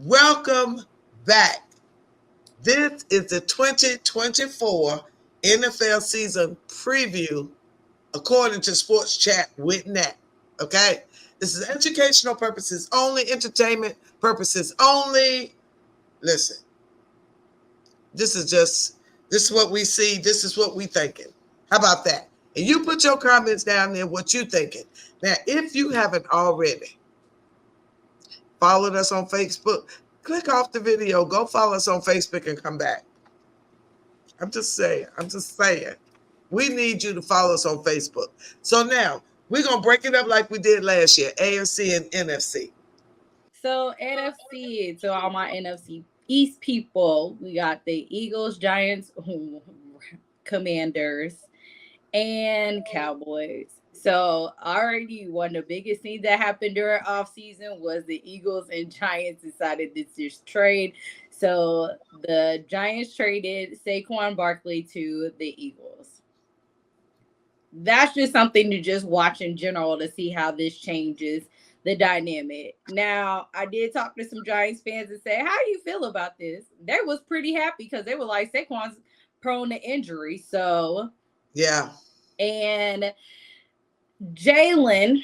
Welcome back. This is the 2024 NFL season preview according to Sports Chat with Nat. Okay? This is educational purposes only, entertainment purposes only. Listen, this is what we see. This is what we thinking. How about that? And you put your comments down there, what you thinking. Now, if you haven't already followed us on Facebook, click off the video, go follow us on Facebook and come back. I'm just saying. We need you to follow us on Facebook. So now we're going to break it up like we did last year, AFC and NFC. So NFC, to all my NFC East people, we got the Eagles, Giants, Commanders, and Cowboys. So already one of the biggest things that happened during offseason was the Eagles and Giants decided to just trade. So the Giants traded Saquon Barkley to the Eagles. That's just something to just watch in general to see how this changes the dynamic. Now, I did talk to some Giants fans and say, how do you feel about this? They was pretty happy because they were like, Saquon's prone to injury. So, yeah. And Jalen,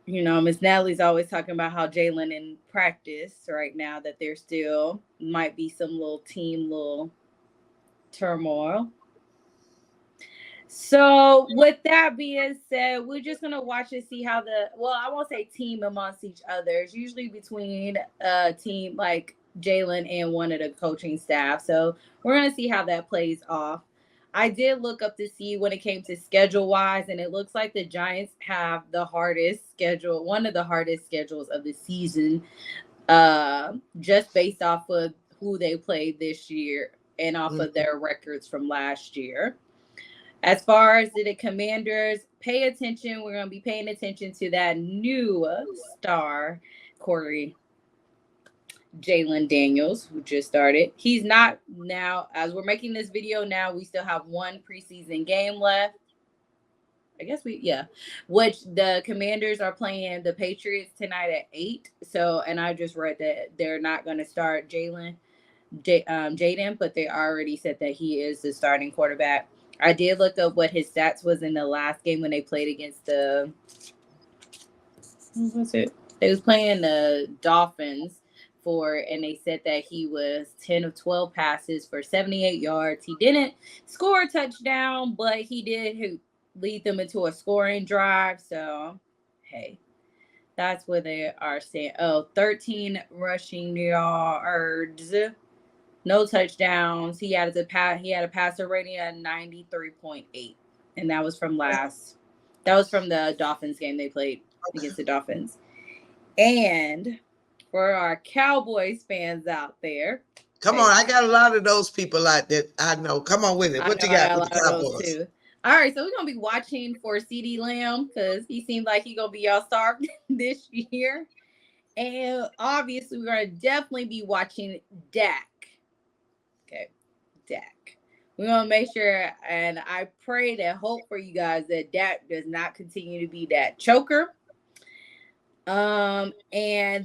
Miss Natalie's always talking about how Jalen in practice right now, that there still might be some little turmoil. So with that being said, we're just going to watch and see how I won't say team amongst each other. It's usually between a team like Jalen and one of the coaching staff. So we're going to see how that plays off. I did look up to see when it came to schedule-wise, and it looks like the Giants have the hardest schedule, one of the hardest schedules of the season, just based off of who they played this year and off of their records from last year. As far as the Commanders, pay attention. We're going to be paying attention to that new star, Corey Jalen Daniels, who just started. He's not now, as we're making this video now, we still have one preseason game left. I guess which the Commanders are playing the Patriots tonight at 8. So, and I just read that they're not going to start Jaden, but they already said that he is the starting quarterback. I did look up what his stats was in the last game when they played against what was it? They was playing the Dolphins and they said that he was 10 of 12 passes for 78 yards. He didn't score a touchdown, but he did lead them into a scoring drive. So, hey, that's what they are saying. 13 rushing yards. No touchdowns. He had a passer rating at 93.8, and that was from the Dolphins game they played against the Dolphins. And for our Cowboys fans out there, come on, I got a lot of those people out there. I know. Come on with it. What you got with the Cowboys? Too. All right, so we're gonna be watching for CeeDee Lamb because he seems like he's gonna be our star this year, and obviously we're gonna definitely be watching Dak. Okay, Dak. We're going to make sure, and I pray that hope for you guys that Dak does not continue to be that choker. And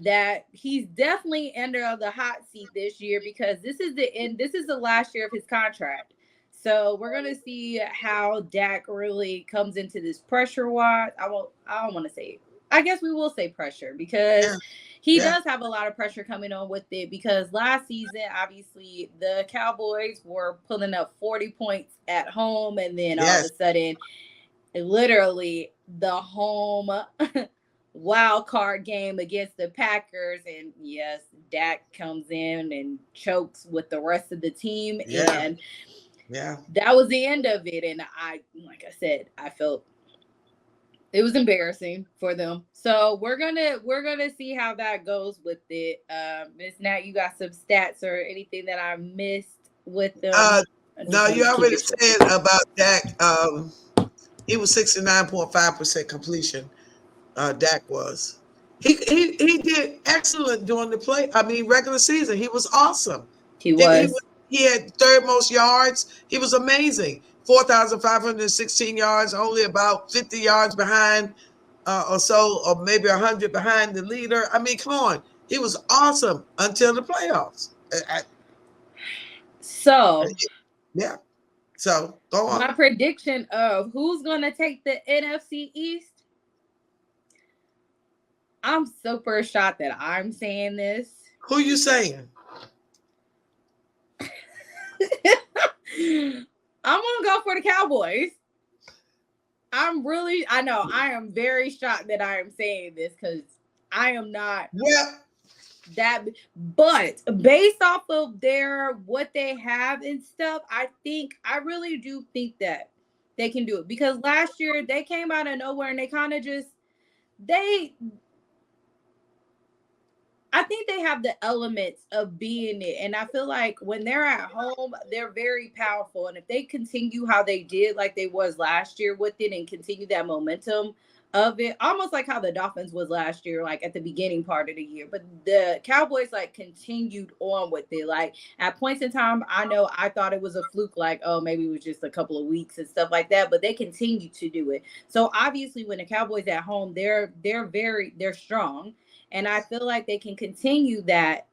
that he's definitely under the hot seat this year because this is the last year of his contract. So we're going to see how Dak really comes into this pressure-wise. I don't want to say it. I guess we will say pressure because he does have a lot of pressure coming on with it because last season, obviously, the Cowboys were pulling up 40 points at home. And then all of a sudden, literally the home wild card game against the Packers. And yes, Dak comes in and chokes with the rest of the team. Yeah. And that was the end of it. And like I said, I felt it was embarrassing for them. So we're gonna see how that goes with it. Miss Nat, you got some stats or anything that I missed with them? No, you already said about Dak. He was 69.5% completion. Dak was. He did excellent during the regular season. He was awesome. He was. He had third most yards. He was amazing. 4,516 yards, only about 50 yards behind or so, or maybe 100 behind the leader. I mean, come on. He was awesome until the playoffs. So, yeah. So go on. my prediction of who's going to take the NFC East. I'm super shocked that I'm saying this. Who you saying? I'm going to go for the Cowboys. I know, I am very shocked that I am saying this because I am not that, but based off of what they have and stuff, I really do think that they can do it because last year they came out of nowhere and they kind of just, I think they have the elements of being it. And I feel like when they're at home, they're very powerful. And if they continue how they did, like they was last year with it and continue that momentum of it, almost like how the Dolphins was last year, like at the beginning part of the year. But the Cowboys like continued on with it. Like at points in time, I know I thought it was a fluke, like, oh, maybe it was just a couple of weeks and stuff like that. But they continued to do it. So obviously when the Cowboys at home, they're strong. And I feel like they can continue that.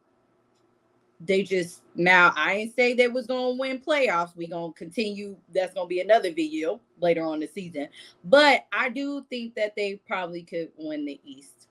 They just, now I ain't say they was going to win playoffs. We going to continue. That's going to be another video later on the season. But I do think that they probably could win the East.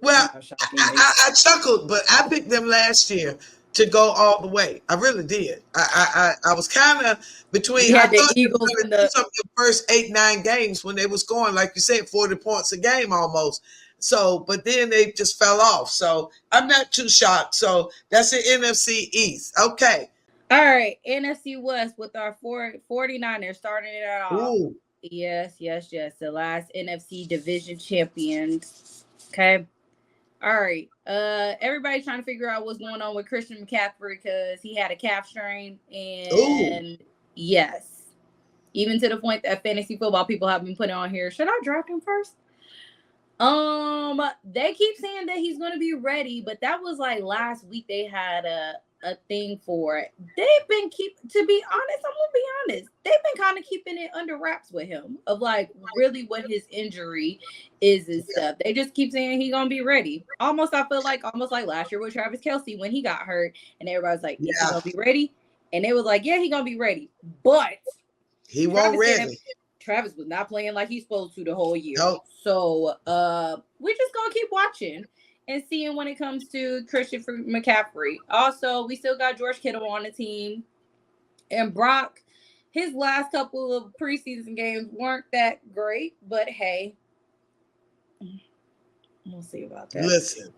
Well, I chuckled, but I picked them last year to go all the way. I really did. I was kind of between. You had I thought the Eagles in the first 8-9 games when they was scoring, like you said, 40 points a game almost. So, but then they just fell off. So I'm not too shocked. So that's the NFC East. Okay. All right. NFC West with our 49ers starting it off. Ooh. Yes. The last NFC division champions. Okay. All right. Everybody's trying to figure out what's going on with Christian McCaffrey because he had a calf strain. And yes, even to the point that fantasy football people have been putting on here. Should I draft him first? They keep saying that he's going to be ready, but that was like last week they had a thing for it. They've been to be honest, I'm going to be honest. They've been kind of keeping it under wraps with him of like really what his injury is and stuff. They just keep saying he's going to be ready. I feel like last year with Travis Kelce when he got hurt and everybody's like, is he going to be ready? And they was like, yeah, he's going to be ready. But he won't ready. Travis was not playing like he's supposed to the whole year. Nope. So we're just going to keep watching and seeing when it comes to Christian McCaffrey. Also, we still got George Kittle on the team. And Brock, his last couple of preseason games weren't that great. But, hey, we'll see about that. Listen,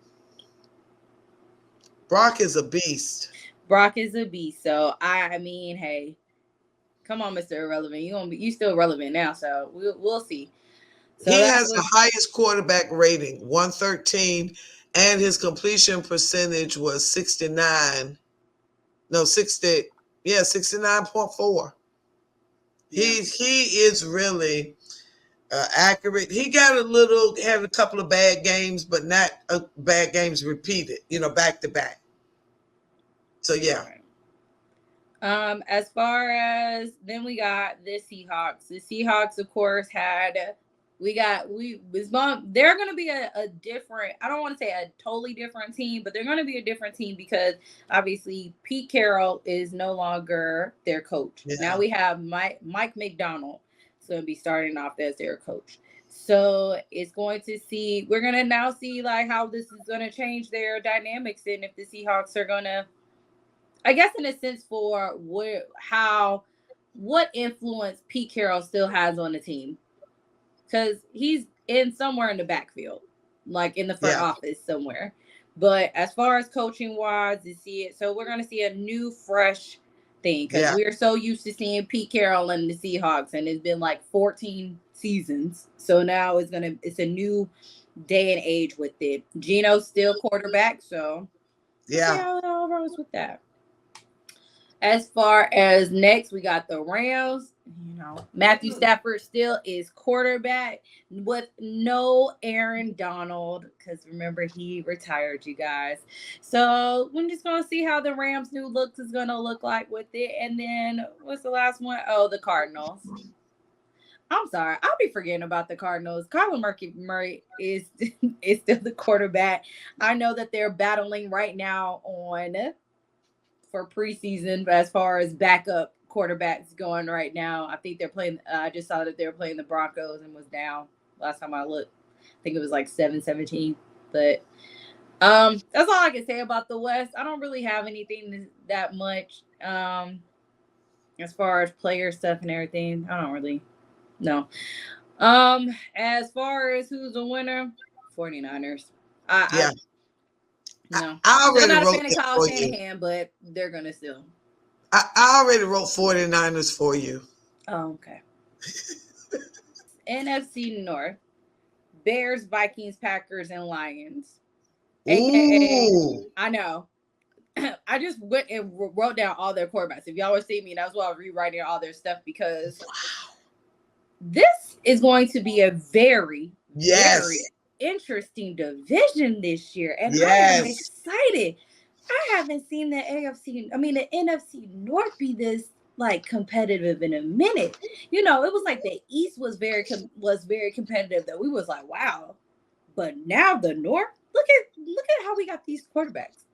Brock is a beast. So, I mean, hey. Come on, Mr. Irrelevant. You still relevant now, so we'll see. So he has the highest quarterback rating, 113, and his completion percentage was 69. No, 60. Yeah, 69.4. Yeah. He is really accurate. He had a couple of bad games, but not bad games repeated, back to back. So yeah. Right. As far as then we got the Seahawks. The Seahawks, of course, they're going to be a different, I don't want to say a totally different team, but they're going to be a different team because obviously Pete Carroll is no longer their coach. Yeah. Now we have Mike McDonald is going to be starting off as their coach. So we're going to now see like how this is going to change their dynamics and if the Seahawks are going to, I guess in a sense for what influence Pete Carroll still has on the team. Because he's somewhere in the backfield, like in the front office somewhere. But as far as coaching wise, so we're going to see a new, fresh thing. Because we're so used to seeing Pete Carroll and the Seahawks. And it's been like 14 seasons. So now it's a new day and age with it. Geno's still quarterback. So see how it all rolls with that. As far as next, we got the Rams. Matthew Stafford still is quarterback with no Aaron Donald because remember he retired, you guys. So we're just gonna see how the Rams' new looks is gonna look like with it. And then what's the last one? Oh, the Cardinals. I'm sorry. I'll be forgetting about the Cardinals. Kyler Murray is still the quarterback. I know that they're battling right now for preseason as far as backup quarterbacks going right now. I think they're playing. I just saw that they were playing the Broncos and was down last time I looked. I think it was like 7-17. But that's all I can say about the West. I don't really have anything that much as far as player stuff and everything. I don't really know. As far as who's the winner, 49ers. Yeah. No. I Still already not a wrote fan of that Kyle for Shanahan, you. but they're gonna still. I already wrote 49ers for you. Oh, okay. NFC North. Bears, Vikings, Packers, and Lions. AKA, Ooh. I know. I just went and wrote down all their quarterbacks. If y'all were seeing me, that's why I was rewriting all their stuff because this is going to be a very, very interesting division this year. And I am excited. I haven't seen the NFC North be this like competitive in a minute. You know, it was like the East was very competitive that we was like, wow. But now the North, look at how we got these quarterbacks.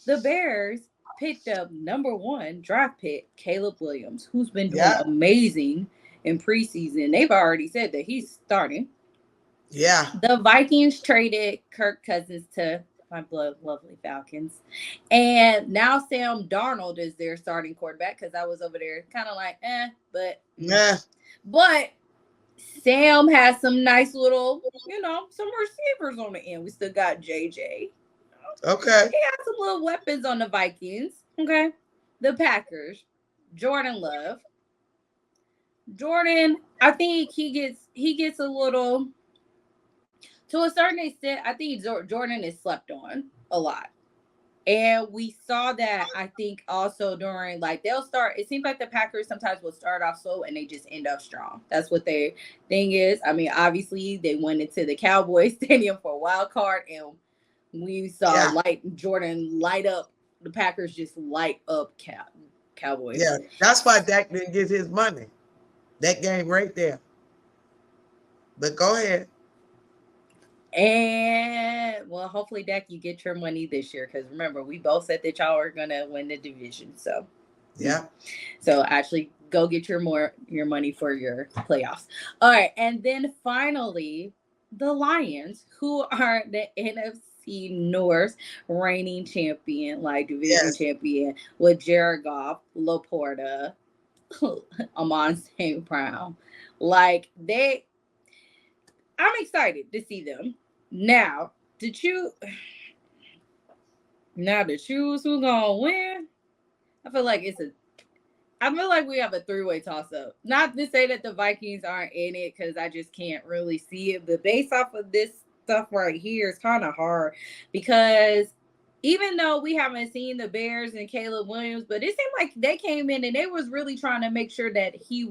The Bears picked up number 1 draft pick Caleb Williams, who's been doing amazing in preseason. They've already said that he's starting. Yeah. The Vikings traded Kirk Cousins to my lovely Falcons. And now Sam Darnold is their starting quarterback because I was over there kind of like, but But Sam has some nice little, some receivers on the end. We still got JJ. Okay. He got some little weapons on the Vikings. Okay. The Packers. Jordan Love. Jordan, I think he gets a little, to a certain extent, I think Jordan is slept on a lot. And we saw that, I think, also during, like, it seems like the Packers sometimes will start off slow and they just end up strong. That's what their thing is. I mean, obviously, they went into the Cowboys Stadium for a wild card, and we saw Jordan light up. The Packers just light up Cowboys. Yeah, that's why Dak didn't get his money. That game right there. But go ahead. And, well, hopefully, Dak, you get your money this year. Because remember, we both said that y'all are going to win the division. So, yeah. So, actually, go get your money for your playoffs. All right. And then, finally, the Lions, who are the NFC North reigning champion, like division champion, with Jared Goff, Laporta, Amon St. Brown. Like, I'm excited to see them. Now, to choose who's gonna win, I feel like we have a 3-way toss-up. Not to say that the Vikings aren't in it, because I just can't really see it. But based off of this stuff right here, it's kind of hard. Because even though we haven't seen the Bears and Caleb Williams, but it seemed like they came in and they was really trying to make sure that he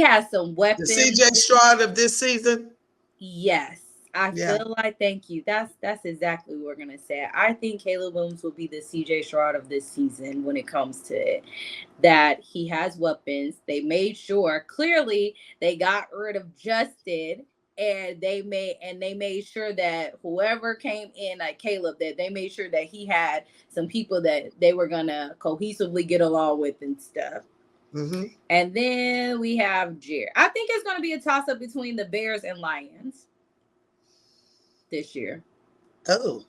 has some weapons. The CJ Stroud of this season? Yes. I feel like, thank you. That's exactly what we're going to say. I think Caleb Williams will be the CJ Stroud of this season when it comes to it. That he has weapons. They made sure, clearly, they got rid of Justin, and they made sure that whoever came in, like Caleb, that they made sure that he had some people that they were going to cohesively get along with and stuff. Mm-hmm. And then we have Jared. I think it's going to be a toss-up between the Bears and Lions this year. Oh,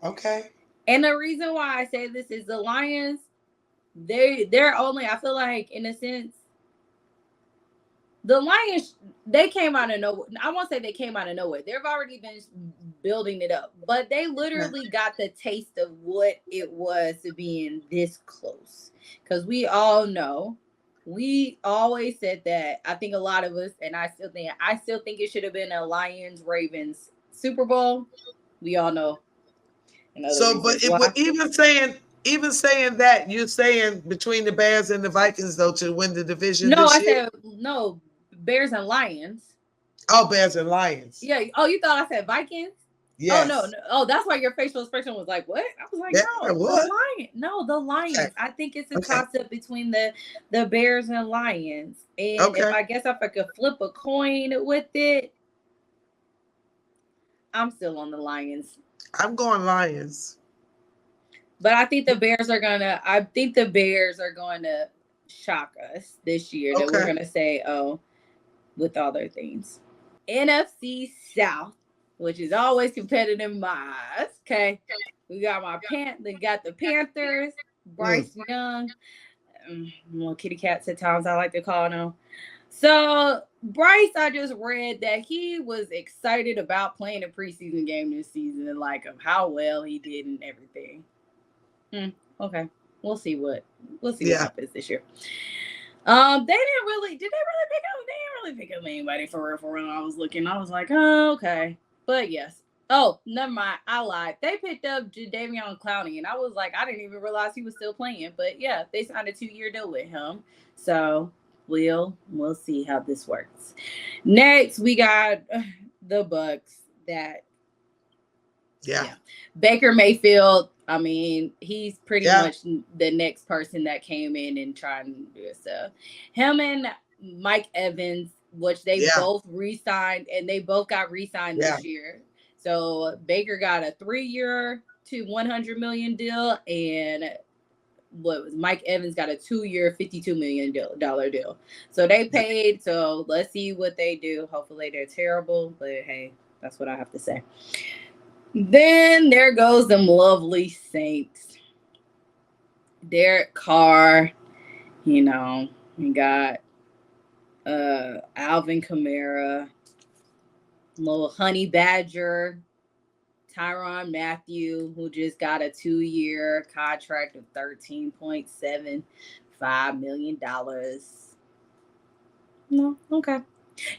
okay. And the reason why I say this is the Lions, they're only, I feel like, in a sense, the Lions, they came out of nowhere. I won't say they came out of nowhere. They've already been building it up. But they literally got the taste of what it was to being this close. Because we all know, we always said that. I think a lot of us, and I still think it should have been a Lions-Ravens Super Bowl. We all know. So, but even saying that, you're saying between the Bears and the Vikings, though, to win the division this year? Said no, Bears and Lions. Oh, Bears and Lions. Yeah. Oh, you thought I said Vikings? Yes. Oh no. Oh, that's why your facial expression was like, what? I was like, Yeah, no, what? the Lions. No, the Lions. Okay. I think it's a Okay. toss-up between the Bears and Lions. And Okay. if I could flip a coin with it, I'm still on the Lions. I'm going Lions. But I think the Bears are gonna shock us this year. That we're Okay. gonna say, oh, with all their things. NFC South, which is always competitive in my eyes. Okay. We got the Panthers, Bryce Young, little kitty cats at times I like to call them. So Bryce, I just read that he was excited about playing a preseason game this season, and like of how well he did and everything. Okay, we'll see what happens this year. They didn't really pick up anybody for real. I was looking, I was like, oh, okay, but yes. Oh, never mind. I lied. They picked up Jadeveon Clowney, and I was like, I didn't even realize he was still playing. But yeah, they signed a 2-year deal with him. So we'll see how this works. Next, we got the Bucks. Yeah. Baker Mayfield. I mean, he's pretty much the next person that came in and tried to do stuff. Him and Mike Evans, which they both re-signed, and they both got re-signed this year. So Baker got a 3-year to $100 million deal, and Mike Evans got a 2-year $52 million deal. So they paid. So let's see what they do. Hopefully they're terrible, but hey, that's what I have to say. Then there goes them lovely Saints. Derek Carr, we got Alvin Kamara, little Honey Badger, Tyrann Mathieu, who just got a 2-year contract of $13.75 million. No, okay.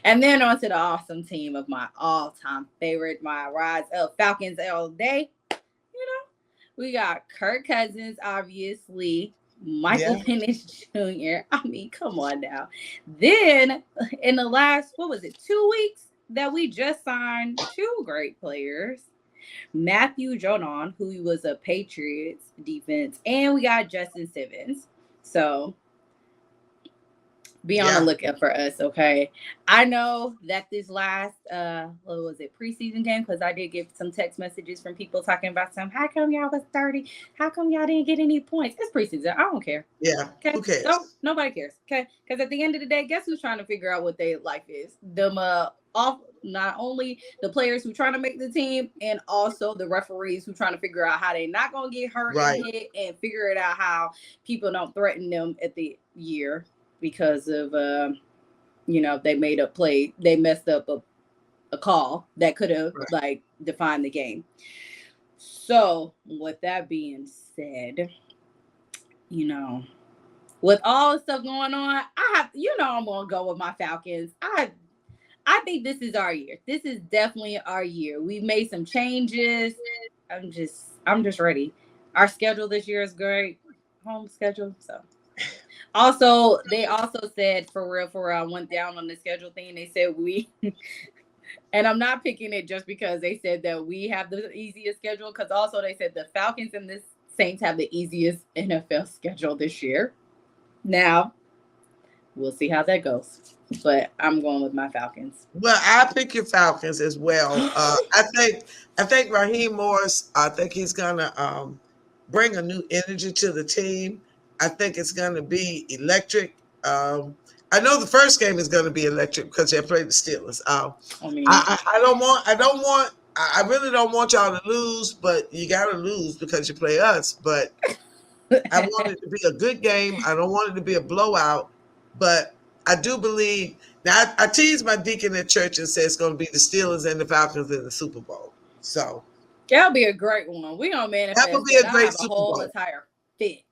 And then on to the awesome team of my all-time favorite, my Rise Up Falcons all day. We got Kirk Cousins, obviously, Michael Penix Jr. I mean, come on now. Then in the last, 2 weeks that we just signed 2 great players. Matthew Judon, who was a Patriots defense, and we got Justin Simmons. So be on the lookout for us, okay? I know that this last, preseason game, because I did get some text messages from people talking about how come y'all was 30? How come y'all didn't get any points? It's preseason. I don't care. Yeah. Okay. Who cares? So nobody cares. Okay. Because at the end of the day, guess who's trying to figure out what their life is? Not only the players who trying to make the team, and also the referees who trying to figure out how they not going to get hurt and hit, and figure it out how people don't threaten them at the year. Because of, they made a play. They messed up a call that could have, defined the game. So, with that being said, with all the stuff going on, I'm going to go with my Falcons. I think this is our year. This is definitely our year. We've made some changes. I'm just ready. Our schedule this year is great. Home schedule, so... Also, they also said for real, I went down on the schedule thing. They said and I'm not picking it just because they said that we have the easiest schedule, because also they said the Falcons and the Saints have the easiest NFL schedule this year. Now, we'll see how that goes. But I'm going with my Falcons. Well, I pick your Falcons as well. I think Raheem Morris, I think he's gonna bring a new energy to the team. I think it's going to be electric. I know the first game is going to be electric because they played the Steelers. I really don't want y'all to lose, but you got to lose because you play us. But I want it to be a good game. I don't want it to be a blowout, but I do believe. Now, I teased my deacon at church and said it's going to be the Steelers and the Falcons in the Super Bowl. So that'll be a great one. We're going to manifest. That would be a great Super whole Bowl. Entire fit.